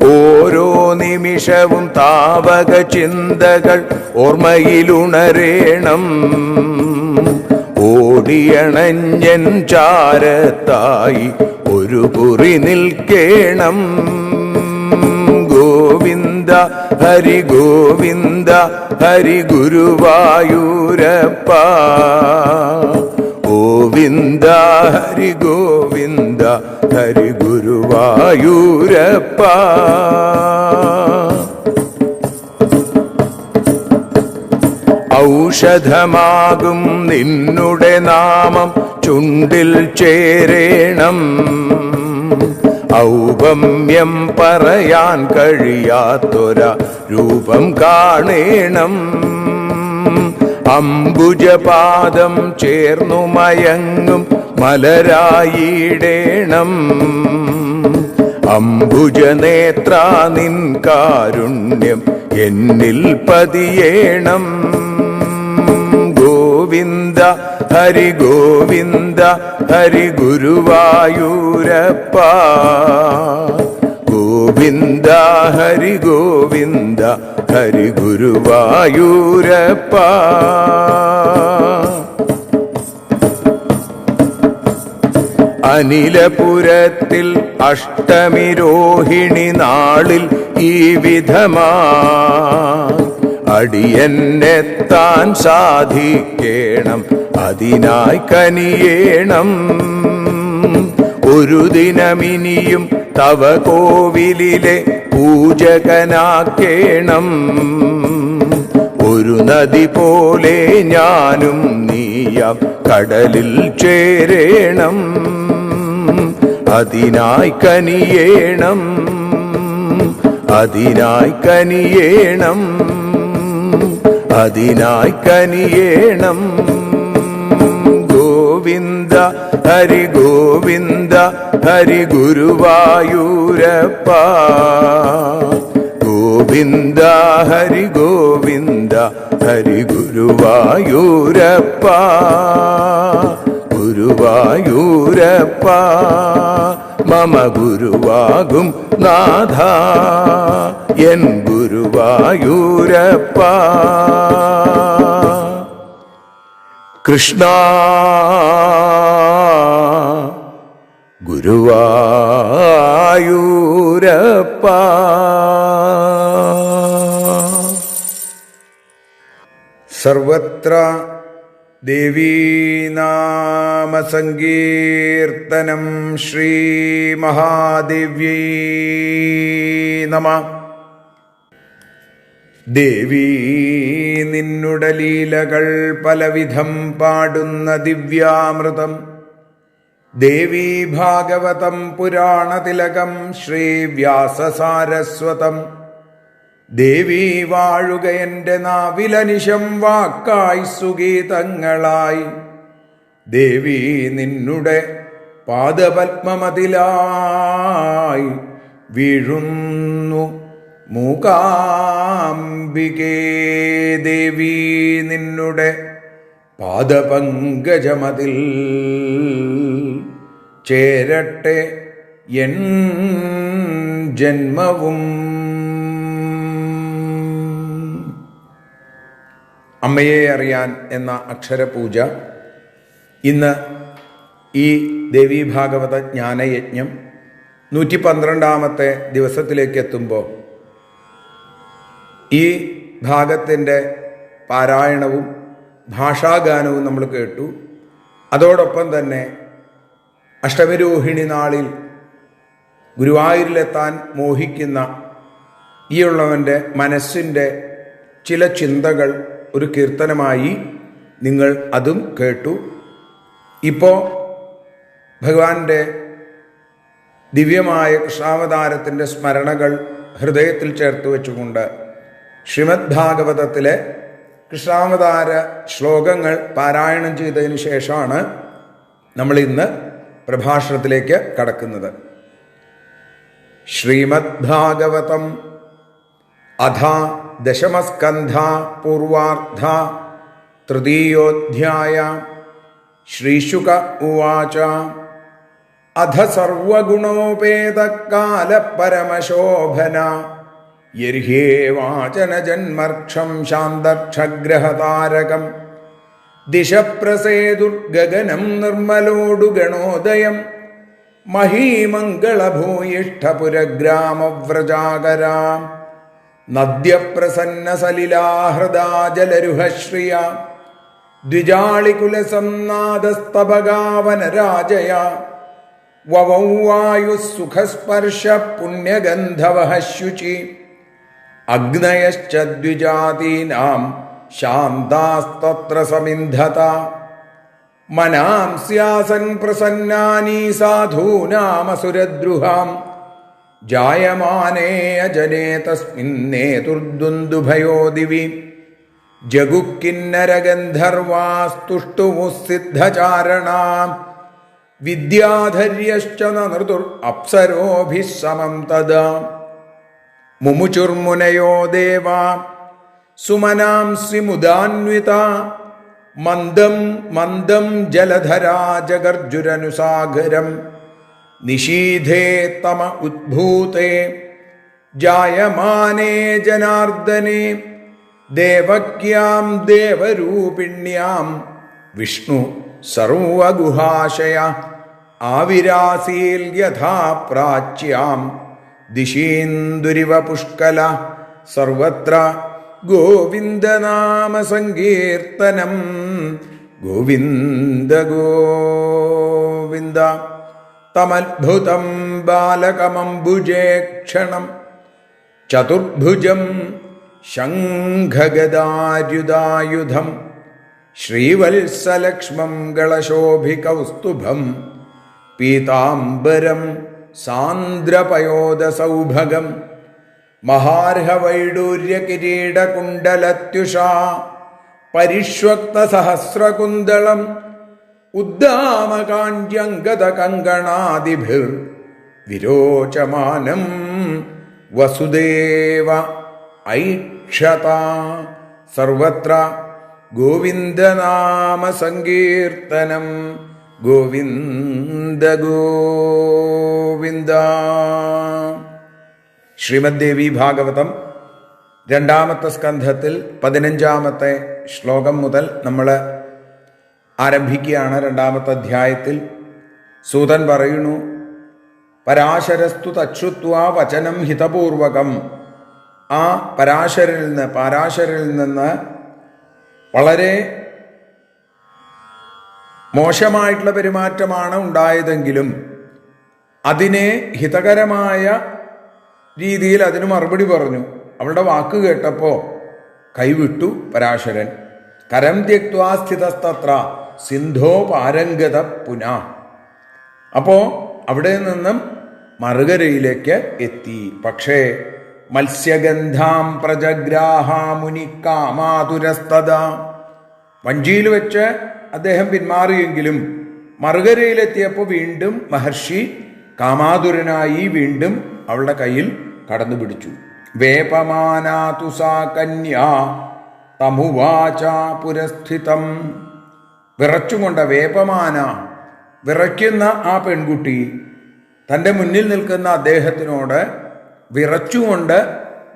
ഓരോ നിമിഷവും താവക ചിന്തകൾ ഓർമ്മയിലുണരേണം. ഓടിയണഞ്ഞൻ ചാരത്തായി ഒരു കുറി നിൽക്കേണം. ഗോവിന്ദ ഹരി ഗോവിന്ദ ഹരി ഗുരുവായൂരപ്പ. ഗോവിന്ദ ഹരി ഗോവിന്ദ ഹരി ഗുരുവായൂരപ്പ. ഔഷധമാകും നിന്നുടെ നാമം ചുണ്ടിൽ ചേരേണം. ഔപമ്യം പറയാൻ കഴിയാത്തൊര രൂപം കാണേണം. അംബുജപാദം ചേർന്നു മയങ്ങും മലരായിടേണം. അംബുജനേത്ര നിൻ കാരുണ്യം എന്നിൽ പതിയേണം. ഗോവിന്ദ ഹരി ഗോവിന്ദ ഹരി ഗുരുവായൂരപ്പ. ഗോവിന്ദ ഹരി ഗോവിന്ദ ഹരി ഗുരുവായൂരപ്പ. അനിലപുരത്തിൽ അഷ്ടമി രോഹിണി നാളിൽ ഈ വിധമായി അടിയന്നെത്താൻ സാധിക്കേണം. അതിനായി കനിയേണം. ഒരു ദിനമിനിയും തവ കോവിലിലെ പൂജകനാക്കേണം. ഒരു നദി പോലെ ഞാനും നീയാം കടലിൽ ചേരേണം. അതിനായി കനിയേണം. അതിനായി കനിയേണം. അതിനായി കനിയേണം. ഗോവിന്ദ ഹരി ഗോവിന്ദ ഹരി ഗുരുവായൂരപ്പ. ഗോവിന്ദ ഹരി ഗോവിന്ദ ഹരി ഗുരുവായൂരപ്പ. ഗുരുവായൂരപ്പ മമ ഗുരുവാകും നാഥ എൻ ഗുരുവായൂരപ്പ. കൃഷ്ണ ഗുരുവായൂരപ്പ. സർവത്ര ദേവീനാമസങ്കീർത്തനം. ശ്രീ മഹാദേവ്യൈ നമഃ. ദേവീ നിന്നുടെ ലീലകൾ പലവിധം പാടുന്ന ദിവ്യാമൃതം. ദേവീ ഭാഗവതം പുരാണതിലകം ശ്രീ വ്യാസസാരസ്വതം. ദേവീ വാഴുക എൻ്റെ നാവിലനിശം വാക്കായി സുഗീതങ്ങളായി. ദേവീ നിന്നുടെ പാദപത്മമതിലായി വീഴുന്നു മൂകാംബികേ. ദേവീ നിന്നുടെ പാദപങ്കജമതിൽ ചേരട്ടെ എൻ ജന്മവും. അമ്മയെ അറിയാൻ എന്ന അക്ഷരപൂജ ഇന്ന് ഈ ദേവീഭാഗവത ജ്ഞാനയജ്ഞം 112ാമത്തെ ദിവസത്തിലേക്ക് എത്തുമ്പോൾ ഈ ഭാഗത്തിൻ്റെ പാരായണവും ഭാഷാഗാനവും നമ്മൾ കേട്ടു. അതോടൊപ്പം തന്നെ അഷ്ടമിരോഹിണി നാളിൽ ഗുരുവായൂരിലെത്താൻ മോഹിക്കുന്ന ഈ ഉള്ളവൻ്റെ മനസ്സിൻ്റെ ചില ചിന്തകൾ ഒരു കീർത്തനമായി നിങ്ങൾ അതും കേട്ടു. ഇപ്പോൾ ഭഗവാന്റെ ദിവ്യമായ കൃഷ്ണാവതാരത്തിൻ്റെ സ്മരണകൾ ഹൃദയത്തിൽ ചേർത്ത് വെച്ചുകൊണ്ട് ശ്രീമദ് ഭാഗവതത്തിലെ കൃഷ്ണാവതാര ശ്ലോകങ്ങൾ പാരായണം ചെയ്തതിന് ശേഷമാണ് നമ്മൾ ഇന്ന് പ്രഭാഷണത്തിലേക്ക് കടക്കുന്നത്. ശ്രീമദ് ഭാഗവതം അധ ദശമസ്കന്ധ പൂർവാർദ്ധ തൃതീയോധ്യായ. ശ്രീശുക ഉവാച അധ സർവഗുണോപേതകാലപരമശോഭന യർഹ്യേവാചന ജന്മർക്ഷം ശാന്തക്ഷഗ്രഹതാരകം ദിശപ്രസേതുർഗഗനം നിർമ്മലോടു ഗണോദയം മഹീമംഗളഭൂയിഷ്ഠപുരഗ്രാമവ്രജാകരാം നദ്യപ്രസന്ന സലിലാഹൃദാജലരുഹശ്രിയ ദ്വിജാളികുലസംനാദസ്തഭഗാവനരാജയ വവൗ വായുസുഖസ്പർശ പുണ്യഗന്ധവഃ ശുചി അഗ്നയശ്ച ദ്വിജാതീനാം ശാന്താസ്തത്ര സമിന്ധത മനാംസ്യാസൻ പ്രസന്നാനി സാധൂനാമസുരദ്രുഹാം ജായമാനേ അജനേ തസ്മിന്നേതുർദുന്ദുഭയോ ദിവി ജഗുഃകിന്നരഗന്ധർവാസ്തുഷ്ടുമുഃസിദ്ധചാരണാം വിദ്യാധര്യശ്ച നൃതുർ അപ്സരോഭിഃ സമം തദാ മുമുചുർമുനയോ ദേവാ സുമനാംസി മുദാന്വിത മന്ദം മന്ദം ജലധരാ ജഗർജുരനുസാഗരം നിശീധേ തമ ഉദ്ഭൂതേ ജായമാനേ ജനാർദ്ദനേ ദേവക്യാം ദേവരൂപിണ്യാം വിഷ്ണു സർവഗുഹാശയ ആവിരാസീൽ യഥാ പ്രാച്യാം ദിശീന്ദുരിവ പുഷ്കല സർവത്ര ഗോവിന്ദനാമ സങ്കീർത്തനം ഗോവിന്ദ ഗോവിന്ദ തമദ്ഭുതം ബാലകമംബുജേക്ഷണം ചതുർഭുജം ശംഖഗദാര്യുധായുധം ശ്രീവത്സലക്ഷ്മം ഗളശോഭികൗസ്തുഭം പീതാംബരം സാന്ദ്രപയോദസൗഭഗം മഹാർഹവൈഡൂര്യകിരീടകുണ്ടലത്യുഷാ പരിഷ്വക്തസഹസ്രകുന്തളം ഉദ്ദാമകാണ്ഡ്യംഗദകങ്കണാദിഭിർ വിരോചമാനം വസുദേവ ഐക്ഷത സർവത്ര ഗോവിന്ദനാമ സങ്കീർത്തനം ഗോവിന്ദ ഗോവിന്ദ. ശ്രീമദ് ദേവി ഭാഗവതം രണ്ടാമത്തെ സ്കന്ധത്തിൽ 15-ാമത്തെ ശ്ലോകം മുതൽ നമ്മൾ ആരംഭിക്കുകയാണ്. രണ്ടാമത്തെ അധ്യായത്തിൽ സൂതൻ പറയുന്നു, പരാശരസ്തു തച്ഛുത്വാ വചനം ഹിതപൂർവകം. ആ പരാശരിൽ നിന്ന് വളരെ മോശമായിട്ടുള്ള പെരുമാറ്റമാണ് ഉണ്ടായതെങ്കിലും അതിനെ ഹിതകരമായ രീതിയിൽ അതിന് മറുപടി പറഞ്ഞു. അവളുടെ വാക്ക് കേട്ടപ്പോൾ കൈവിട്ടു പരാശരൻ. കരം ത്യക്ത്വാ സ്ഥിതസ്തത്ര സിന്ധോ പാരംഗത പുന. അപ്പോൾ അവിടെ നിന്നും മറുകരയിലേക്ക് എത്തി. പക്ഷേ മത്സ്യഗന്ധാം പ്രജഗ്രാഹാമുനിക്കാമാതുരസ്തത. വഞ്ചിയിൽ വെച്ച് അദ്ദേഹം പിന്മാറിയെങ്കിലും മറുകരയിലെത്തിയപ്പോൾ വീണ്ടും മഹർഷി കാമാതുരനായി വീണ്ടും അവളുടെ കയ്യിൽ കടന്നു പിടിച്ചു. വേപമാനാതു സാ കന്യാ തമുവാച പുരസ്ഥിതം. വിറച്ചുകൊണ്ട് വേപമാന, വിറയ്ക്കുന്ന ആ പെൺകുട്ടി തൻ്റെ മുന്നിൽ നിൽക്കുന്ന അദ്ദേഹത്തിനോട് വിറച്ചുകൊണ്ട്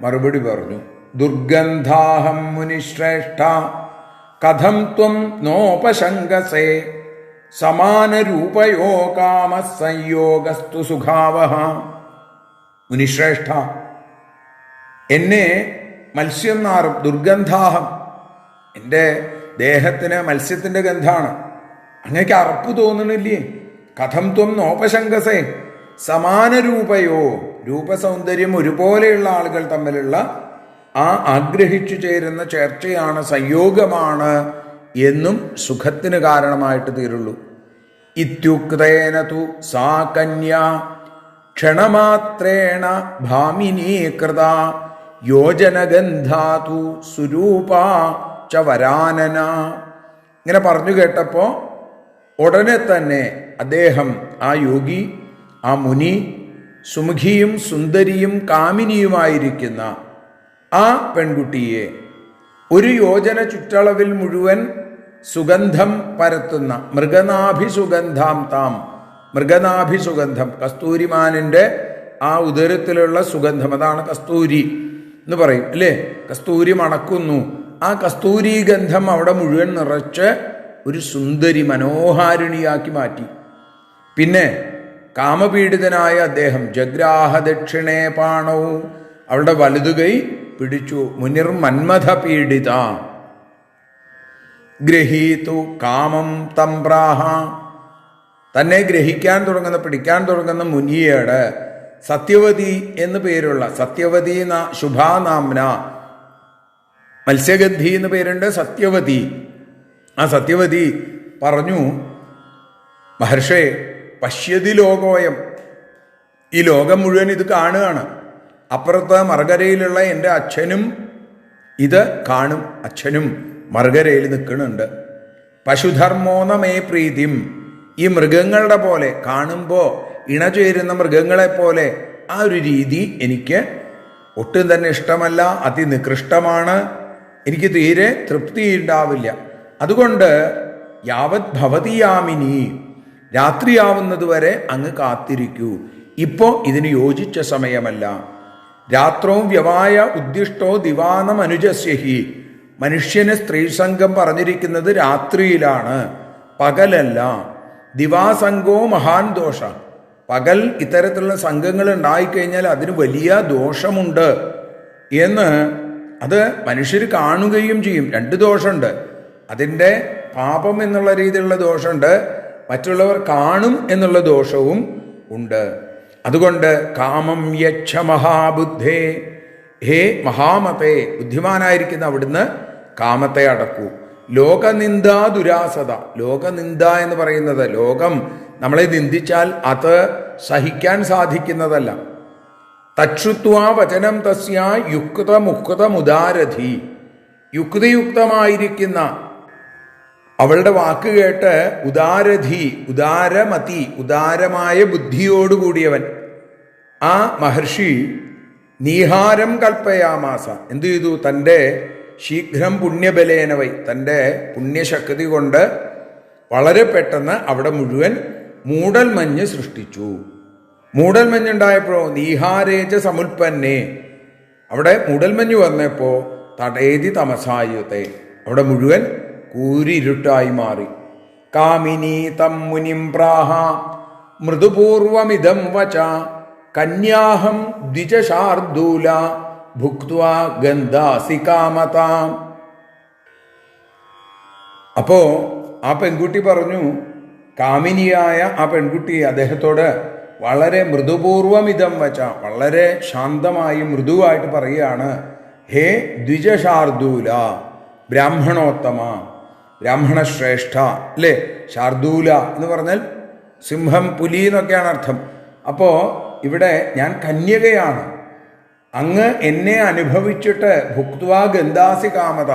മറുപടി പറഞ്ഞു. ദുർഗന്ധാഹം മുനിശ്രേഷ്ഠ കഥം ത്വം നോപശങ്കസേ സമാനരൂപയോ കാമസംയോഗസ്തു സുഖാവഹ. മുനിശ്രേഷ്ഠ, എന്നെ മത്സ്യം നാറും, ദുർഗന്ധാഹം, എൻ്റെ ദേഹത്തിന് മത്സ്യത്തിൻ്റെ ഗന്ധാണ്, അങ്ങേക്ക് അറപ്പ് തോന്നണില്ലേ? കഥം ത്വം നോപശങ്കസേ സമാനരൂപയോ, രൂപസൗന്ദര്യം ഒരുപോലെയുള്ള ആളുകൾ തമ്മിലുള്ള ആ ആഗ്രഹിച്ചു ചേരുന്ന ചേർച്ചയാണ്, സംയോഗമാണ് എന്നും സുഖത്തിന് കാരണമായിട്ട് തീരുള്ളൂ. ഇത്യുക്തേന തു സാ കന്യാ ക്ഷണമാത്രേണ ഭാമിനീകൃത യോജനഗന്ധാതു സുരൂപാ ച വരാനന. ഇങ്ങനെ പറഞ്ഞു കേട്ടപ്പോൾ ഉടനെ തന്നെ അദ്ദേഹം, ആ യോഗി, ആ മുനി, സുമുഖിയും സുന്ദരിയും കാമിനിയുമായിരിക്കുന്ന ആ പെൺകുട്ടിയെ ഒരു യോജന ചുറ്റളവിൽ മുഴുവൻ സുഗന്ധം പരത്തുന്ന മൃഗനാഭിസുഗന്ധാം താം, മൃഗനാഭിസുഗന്ധം, കസ്തൂരിമാനിൻ്റെ ആ ഉദരത്തിലുള്ള സുഗന്ധം, അതാണ് കസ്തൂരി എന്ന് പറയും അല്ലേ? കസ്തൂരി മണക്കുന്നു. ആ കസ്തൂരി ഗന്ധം അവിടെ മുഴുവൻ നിറച്ച് ഒരു സുന്ദരി മനോഹാരിണിയാക്കി മാറ്റി. പിന്നെ കാമപീഡിതനായ അദ്ദേഹം ജഗ്രാഹ ദക്ഷിണേ പാണവും, അവളുടെ വലതുകൈ പിടിച്ചു. മുനിർ മന്മഥ പീഡിത ഗ്രഹീതു കാമം തംപ്രാഹ. തന്നെ ഗ്രഹിക്കാൻ തുടങ്ങുന്ന, പിടിക്കാൻ തുടങ്ങുന്ന മുനിയോട് സത്യവതി എന്ന് പേരുള്ള, സത്യവതി ശുഭാനാംന, മത്സ്യഗന്ധി എന്ന് പേരുണ്ട്, സത്യവതി. ആ സത്യവതി പറഞ്ഞു, മഹർഷേ പശ്യതി ലോകോയം, ഈ ലോകം മുഴുവൻ ഇത് കാണുകയാണ്. അപ്പുറത്ത് മറുകരയിലുള്ള എൻ്റെ അച്ഛനും ഇത് കാണും. അച്ഛനും മറുകരയിൽ നിൽക്കുന്നുണ്ട്. പശുധർമ്മോന്നമേ പ്രീതിം, ഈ മൃഗങ്ങളുടെ പോലെ കാണുമ്പോൾ ഇണചേരുന്ന മൃഗങ്ങളെ പോലെ ആ ഒരു രീതി എനിക്ക് ഒട്ടും തന്നെ ഇഷ്ടമല്ല, അതിനികൃഷ്ടമാണ്. എനിക്ക് തീരെ തൃപ്തി ഉണ്ടാവില്ല. അതുകൊണ്ട് യാവത് ഭവതിയാമിനി, രാത്രിയാവുന്നതുവരെ അങ്ങ് കാത്തിരിക്കൂ. ഇപ്പോൾ ഇതിന് യോജിച്ച സമയമല്ല. രാത്രവും വ്യവായ ഉദ്ദിഷ്ടോ ദിവാനം അനുജസ്യഹി, മനുഷ്യന് സ്ത്രീസംഘം പറഞ്ഞിരിക്കുന്നത് രാത്രിയിലാണ്, പകലല്ല. ദിവാസംഘോ മഹാൻ ദോഷ, പകൽ ഇത്തരത്തിലുള്ള സംഘങ്ങൾ ഉണ്ടായിക്കഴിഞ്ഞാൽ അതിന് വലിയ ദോഷമുണ്ട് എന്ന് അത് മനുഷ്യർ കാണുകയും ചെയ്യും. രണ്ട് ദോഷമുണ്ട്. അതിൻ്റെ പാപം എന്നുള്ള രീതിയിലുള്ള ദോഷമുണ്ട്, മറ്റുള്ളവർ കാണും എന്നുള്ള ദോഷവും ഉണ്ട്. അതുകൊണ്ട് കാമം യച്ഛ മഹാബുദ്ധേ, ഹേ മഹാമതേ, ബുദ്ധിമാനായിരിക്കുന്ന അവിടുന്ന് കാമത്തെ അടക്കൂ. ലോകനിന്ദാ ദുരാസത, ലോകനിന്ദ എന്ന് പറയുന്നത്, ലോകം നമ്മളെ നിന്ദിച്ചാൽ അത് സഹിക്കാൻ സാധിക്കുന്നതല്ല. തക്ഷുത്വാ വചനം തസ്യ യുക്ത മുക്ത മുദാരധി, യുക്തിയുക്തമായിരിക്കുന്ന അവളുടെ വാക്ക് കേട്ട് ഉദാരധി, ഉദാരമതി, ഉദാരമായ ബുദ്ധിയോടുകൂടിയവൻ ആ മഹർഷി നീഹാരം കൽപ്പയാമാസ, എന്തു ചെയ്തു? തൻ്റെ ശീഘ്രം പുണ്യബലേനവൈ, തൻ്റെ പുണ്യശക്തി കൊണ്ട് വളരെ പെട്ടെന്ന് അവിടെ മുഴുവൻ മൂടൽമഞ്ഞ് സൃഷ്ടിച്ചു. മൂടൽമഞ്ഞുണ്ടായപ്പോഴോ നീഹാരേജ സമുൽപ്പന്നെ, അവിടെ മൂടൽമഞ്ഞ് വന്നപ്പോൾ തടേതി തമസായുത്തെ, അവിടെ മുഴുവൻ കൂരിരുട്ടായി മാറി. കാമിനി തം മുനിം പ്രാഹ മൃദുപൂർവമിതം വച കന്യാഹം ദ്വിജശാർദൂല ഭുക്ത്വാ ഗന്ധാസി കാമതാം. അപ്പോ ആ പെൺകുട്ടി പറഞ്ഞു, കാമിനിയായ ആ പെൺകുട്ടി അദ്ദേഹത്തോട് വളരെ മൃദുപൂർവമിതം വച്ച, വളരെ ശാന്തമായി മൃദുവായിട്ട് പറയുകയാണ്, ഹേ ദ്വിജശാർദൂല, ബ്രാഹ്മണോത്തമ, ബ്രാഹ്മണശ്രേഷ്ഠ, അല്ലേ? ശാർദൂല എന്ന് പറഞ്ഞാൽ സിംഹം, പുലി എന്നൊക്കെയാണ് അർത്ഥം. അപ്പോൾ ഇവിടെ ഞാൻ കന്യകയാണ്, അങ്ങ് എന്നെ അനുഭവിച്ചിട്ട് ഭുക്ത്വാ ഗന്ധാസി കാമത,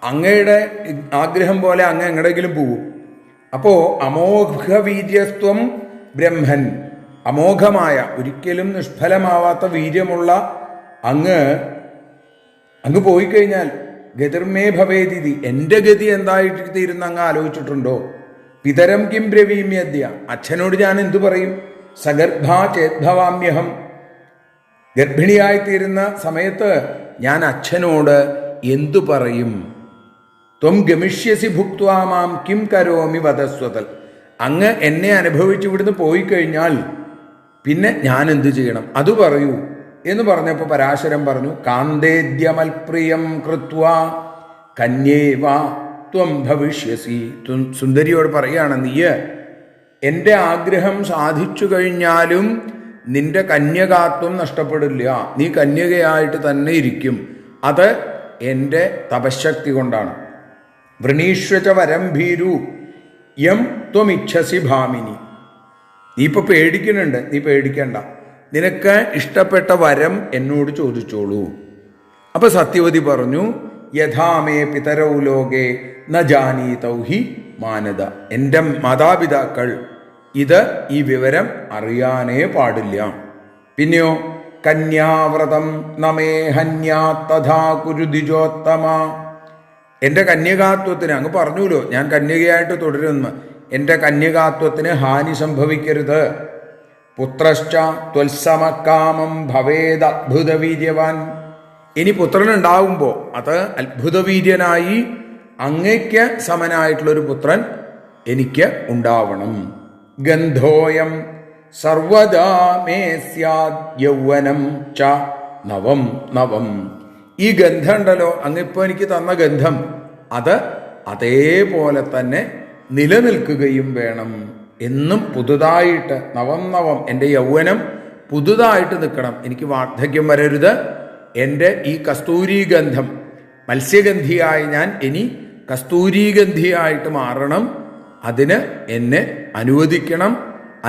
അങ്ങയുടെ ആഗ്രഹം പോലെ അങ്ങ് എങ്ങടെങ്കിലും പോവും. അപ്പോൾ അമോഘവീര്യസ്ത്വം ബ്രഹ്മൻ, അമോഘമായ ഒരിക്കലും നിഷ്ഫലമാവാത്ത വീര്യമുള്ള അങ്ങ് പോയി കഴിഞ്ഞാൽ ഗതിർമേ ഭവേദിതി, എൻ്റെ ഗതി എന്തായിട്ട് തീരുന്ന അങ്ങ് ആലോചിച്ചിട്ടുണ്ടോ? പിതരം കിം ബ്രവീമ്യദ്യ, അച്ഛനോട് ഞാൻ എന്തു പറയും? സഗർഭാ ചേദ്ഭവാമ്യഹം, ഗർഭിണിയായിത്തീരുന്ന സമയത്ത് ഞാൻ അച്ഛനോട് എന്തു പറയും? ത്വം ഗമിഷ്യസി ഭുക്ത്വാ മാം കിം കരോമി വദസ്വതൽ, അങ്ങ് എന്നെ അനുഭവിച്ച് ഇവിടുന്ന് പോയി കഴിഞ്ഞാൽ പിന്നെ ഞാൻ എന്തു ചെയ്യണം, അത് പറയൂ എന്ന് പറഞ്ഞപ്പോൾ പരാശരം പറഞ്ഞു, കാന്തേദ്യമൽപ്രിയം കൃത്വാ കന്യേവാ ത്വം ഭവിഷ്യസി. സുന്ദരിയോട് പറയുകയാണ്, നീ എൻ്റെ ആഗ്രഹം സാധിച്ചു കഴിഞ്ഞാലും നിന്റെ കന്യകാത്വം നഷ്ടപ്പെടില്ല, നീ കന്യകയായിട്ട് തന്നെ ഇരിക്കും. അത് എൻ്റെ തപശക്തി കൊണ്ടാണ്. വൃണീഷ്വച വരം ഭീരു യം ത്വമിച്ഛസി ഭാമിനി. നീ ഇപ്പോൾ പേടിക്കുന്നുണ്ട്, നീ പേടിക്കണ്ട, നിനക്ക് ഇഷ്ടപ്പെട്ട വരം എന്നോട് ചോദിച്ചോളൂ. അപ്പൊ സത്യവതി പറഞ്ഞു, യഥാമേ പിതരൗ ലോകേ ന ജാനീതൗ ഹി മാനദ, എൻ്റെ മാതാപിതാക്കൾ ഈ വിവരം അറിയാനേ പാടില്ല. പിന്നെയോ കന്യാവ്രതം നമേ ഹന്യാ തഥാ കുരുദിജോത്തമ, എൻ്റെ കന്യകാത്വത്തിന്, അങ്ങ് പറഞ്ഞുല്ലോ ഞാൻ കന്യകയായിട്ട് തുടരുമെന്ന്, എൻ്റെ കന്യകാത്വത്തിന് ഹാനി സംഭവിക്കരുത്. പുത്രശ്ച ത്വത്സമകാമം ഭവേദ് അത്ഭുതവീര്യവാൻ, ഇനി പുത്രനുണ്ടാവുമ്പോൾ അത് അത്ഭുതവീര്യനായി അങ്ങയ്ക്ക് സമനായിട്ടുള്ളൊരു പുത്രൻ എനിക്ക് ഉണ്ടാവണം. ഗന്ധോയം സർവദാ മേ സ്യാദ് യൗവനം ച നവം നവം, ഈ ഗന്ധം ഉണ്ടല്ലോ, അങ്ങിപ്പോൾ എനിക്ക് തന്ന ഗന്ധം അത് അതേപോലെ തന്നെ നിലനിൽക്കുകയും വേണം. എന്നും പുതുതായിട്ട് നവം എൻ്റെ യൗവനം പുതുതായിട്ട് നിൽക്കണം. എനിക്ക് വാർദ്ധക്യം വരരുത്. എൻ്റെ ഈ കസ്തൂരീഗന്ധം, മത്സ്യഗന്ധിയായ ഞാൻ ഇനി കസ്തൂരീഗന്ധിയായിട്ട് മാറണം. അതിന് എന്നെ അനുവദിക്കണം,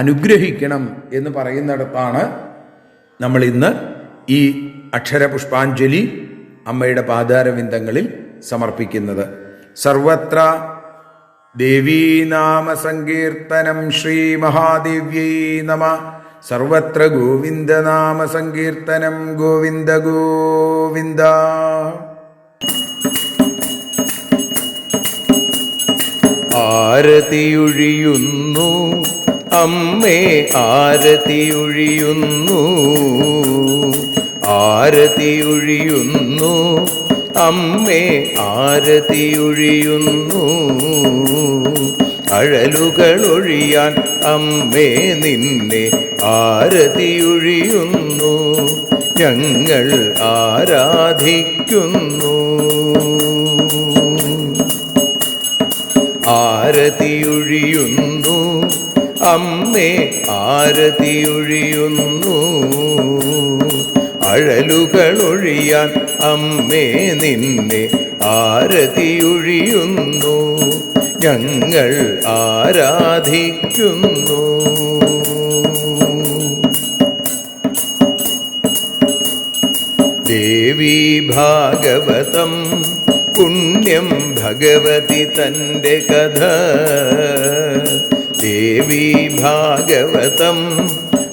അനുഗ്രഹിക്കണം എന്ന് പറയുന്നിടത്താണ് നമ്മൾ ഇന്ന് ഈ അക്ഷരപുഷ്പാഞ്ജലി അമ്മയുടെ പാദാരവിന്ദങ്ങളിൽ സമർപ്പിക്കുന്നത്. സർവത്ര ദേവീനാമസങ്കീർത്തനം ശ്രീ മഹാദേവ്യൈ നമ. സർവത്ര ഗോവിന്ദനാമസങ്കീർത്തനം ഗോവിന്ദ ഗോവിന്ദ. ആരതിയൊഴിയുന്നു അമ്മേ ആരതിയൊഴിയുന്നു, ആരതിയൊഴിയുന്നു അമ്മേ ആരതിയൊഴിയുന്നു. അഴലുകളൊഴിയാൻ അമ്മേ നിന്നെ ആരതിയൊഴിയുന്നു, ഞങ്ങൾ ആരാധിക്കുന്നു. ആരതിയൊഴിയുന്നു അമ്മേ ആരതിയൊഴിയുന്നു, അഴലുകളൊഴിയാൻ അമ്മേ നിന്നെ ആരതിയൊഴിയുന്നു, ഞങ്ങൾ ആരാധിക്കുന്നു. ദേവീ ഭാഗവതം പുണ്യം ഭഗവതി തൻ്റെ കഥ. ദേവീ ഭാഗവതം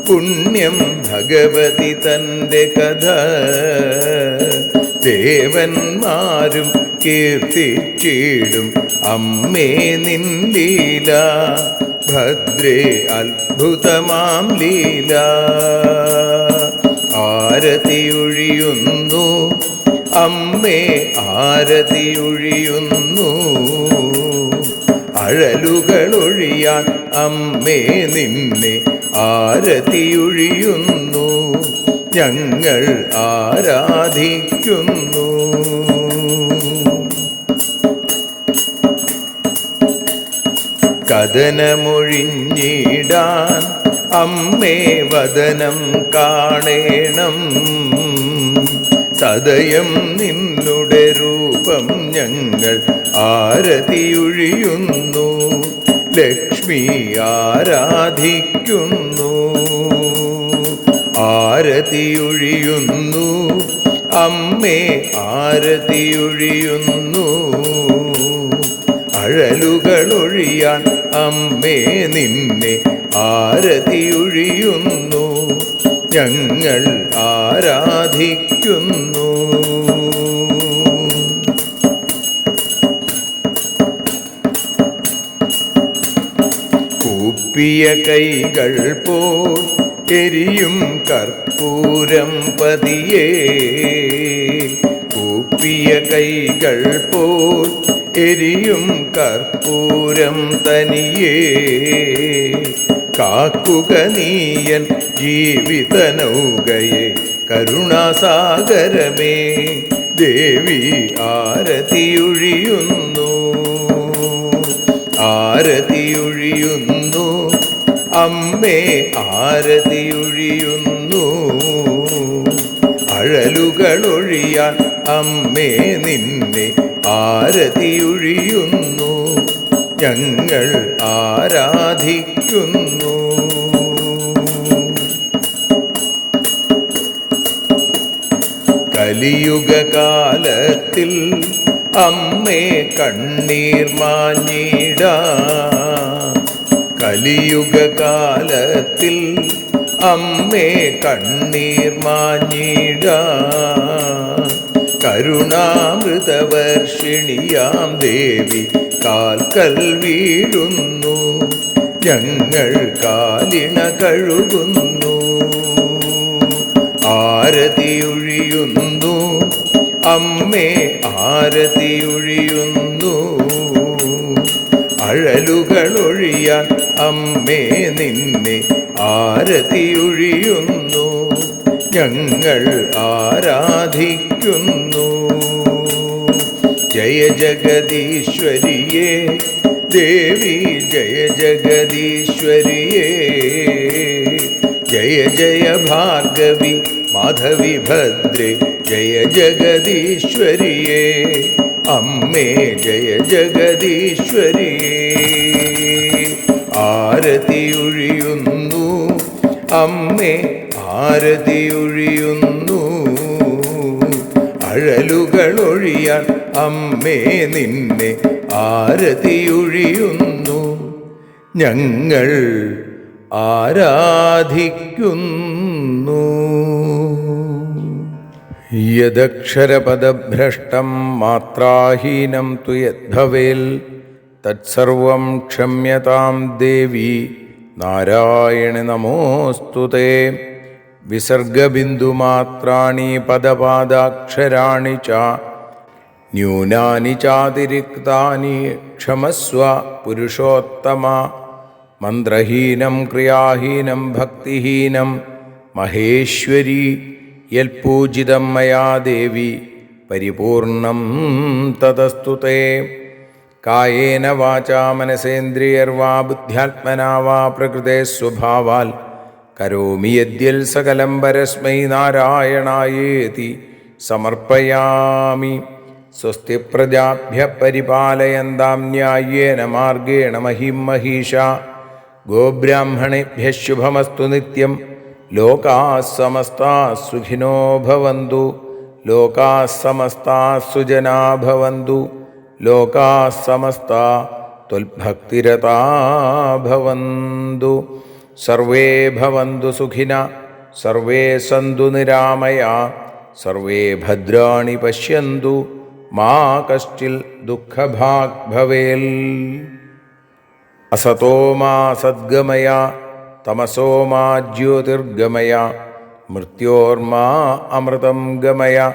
പുണ്യം ഭഗവതി തൻ്റെ കഥ. ദേവന്മാരും കീർത്തിച്ചിടും അമ്മേ നിൻ ലീല, ഭദ്രേ അത്ഭുതമാം ലീല. ആരതിയൊഴിയുന്നു അമ്മേ ആരതിയൊഴിയുന്നു, അഴലുകളൊഴിയാൻ അമ്മേ നിന്നെ ആരതിയൊഴിയുന്നു, ഞങ്ങൾ ആരാധിക്കുന്നു. കഥനമൊഴിഞ്ഞിടാൻ അമ്മേ വദനം കാണേണം, സദയം നിന്നുടെ രൂപം ഞങ്ങൾ ആരതിയൊഴിയുന്നു, ലക്ഷ്മി ആരാധിക്കുന്നു. ആരതിയൊഴിയുന്നു അമ്മേ ആരതിയൊഴിയുന്നു, അഴലുകളൊഴിയാൻ അമ്മേ നിന്നെ ആരതിയൊഴിയുന്നു, ഞങ്ങൾ ആരാധിക്കുന്നു. കൂപ്പിയ കൈകൾ പോൽ എരിയും കർപ്പൂരം പതിയേ, കൂപ്പിയ കൈകൾ പോൽ എരിയും കർപ്പൂരം തനിയേ. കാക്കുക നീയൻ ജീവിത നൗകയെ കരുണാസാഗരമേ, ദേവി ആരതിയൊഴിയുന്നു. ആരതിയൊഴിയുന്നു അമ്മേ ആരതിയൊഴിയുന്നു, അഴലുകളൊഴിയാൻ അമ്മേ നിന്നെ ആരതിയൊഴിയുന്നു, ഞങ്ങൾ ആരാധിക്കുന്നു. കലിയുഗകാലത്തിൽ അമ്മേ കണ്ണീർ മാഞ്ഞിടാ, കലിയുഗകാലത്തിൽ അമ്മേ കണ്ണീർ മാഞ്ഞിടാ. കരുണാമൃതവർഷിണിയാം ദേവി കാൽക്കൽ വീഴുന്നു, ഞങ്ങൾ കാലിണ കഴുകുന്നു. ആരതിയൊഴിയുന്നു അമ്മേ ആരതിയൊഴിയുന്നു, അഴലുകളൊഴിയാൻ അമ്മേ നിന്നെ ആരതിയൊഴിയുന്നു, ഞങ്ങൾ ആരാധിക്കുന്നു. ജയ ജഗദീശ്വരിയേ ദേവി, ജയ ജഗദീശ്വരിയേ, ജയ ജയ ഭാർഗവി മാധവി ഭദ്രേ, ജയ ജഗദീശ്വരിയേ അമ്മേ, ജയ ജഗദീശ്വരിയേ. ആരതിയൊഴിയുന്നു അമ്മേ, ആരതിയൊഴിയുന്നു, അഴലുകളൊഴിയാൻ അമ്മേ നിന്നെ ആരതിയൊഴിയുന്നു, ഞങ്ങൾ ആരാധിക്കുന്നു. യദക്ഷരപദഭ്രഷ്ടം മാത്രാഹീനം തു യദ്ഭവേൽ തത്സർവം ക്ഷമ്യതാം ദേവി നാരായണി നമോസ്തുതേ. വിസർഗബിന്ദുമാത്രാണി പദപാദാക്ഷരാണി ച ന്യൂനാനി ചാതിരിക്താനി ക്ഷമസ്വ പുരുഷോത്തമ. മന്ത്രഹീനം ക്രിയാഹീനം ഭക്തിഹീനം മഹേശ്വരി യൽപൂജിതം മയാ ദേവി പരിപൂർണം തതസ്തുതേ. കായേന വാചാ മനസേന്ദ്രിയർവാ ബുദ്ധ്യാത്മനാ വാ പ്രകൃതേ സ്വഭാവാൽ കരോമി യദ്യൽ സകലം പരസ്മൈ നാരായണായേതി സമർപ്പയാമി. സ്വസ്തി പ്രജാഭ്യഃ പരിപാലയന്താം ന്യായേന മാർഗേണ മഹിം മഹീഷാ. ഗോബ്രാഹ്മണേഭ്യഃ ശുഭമസ്തു നിത്യം. ലോകാഃ സമസ്താഃ സുഖിനോ ഭവന്തു. ലോകാഃ സമസ്താഃ സുജനാ ഭവന്തു. ലോകാഃ സമസ്താഃ ത്വൽഭക്തിരതാ ഭവന്തു. സർവേ ഭവന്തു സുഖിനഃ, സർവേ സന്തു നിരാമയാ, സർവേ ഭദ്രാണി പശ്യന്തു, മാ കശ്ചിൽ ദുഃഖഭാഗ് ഭവേൽ. അസതോ മാ സദ്ഗമയ, തമസോ മാ ജ്യോതിർഗമയ, മൃത്യോർമാ അമൃതം ഗമയ.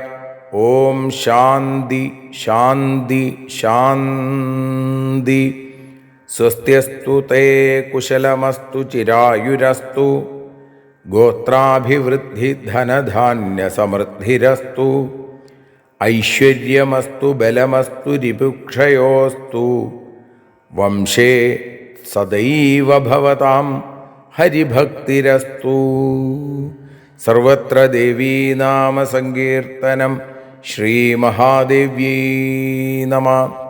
ഓം ശാന്തി ശാന്തി ശാന്തി. സ്വസ്ത്യസ്തു തേ കുശലമസ്തു ചിരായുരസ്തു. ഗോത്രാഭിവൃദ്ധി ധനധാന്യസമൃദ്ധിരസ്തു. ഐശ്വര്യമസ്തു ബലമസ്തു രിപുക്ഷയോസ്തു. വംശേ സദൈവ ഭവതാം ഹരിഭക്തിരസ്തു. സർവത്ര ദേവീനാമസങ്കീർത്തനം. ശ്രീമഹാദേവ്യൈ നമഃ.